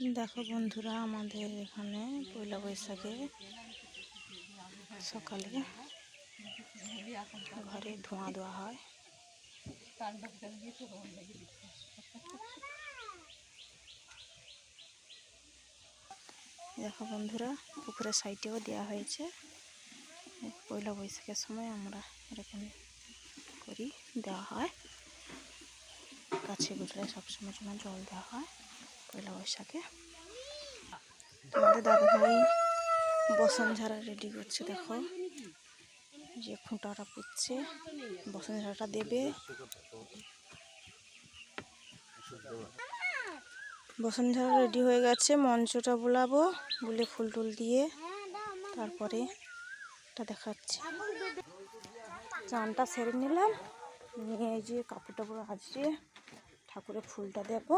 দেখো বন্ধুরা, আমাদের এখানে পয়লা বৈশাখে সকালে ঘরে ধোঁয়া দেওয়া হয়। দেখো বন্ধুরা, পুকুরের সাইডেও দেওয়া হয়েছে। পয়লা বৈশাখের সময় আমরা এরকম করি, দেওয়া হয়। গাছে গুছলে সবসময় জন্য জল দেওয়া হয় পয়লা বৈশাখে। আমাদের দাদাভাই বসন ঝাড়া রেডি করছে। দেখো, যে খুঁটাটা পুঁতছে, বসন ঝাড়াটা দেবে। বসন ঝাড়া রেডি হয়ে গেছে। মঞ্চটা বোলাবো, বলে ফুল টুল দিয়ে তারপরে এটা দেখাচ্ছে। চানটা সেরে নিলাম, নিয়ে এই যে কাপড় টাপড় আজকে ঠাকুরের ফুলটা দেবো।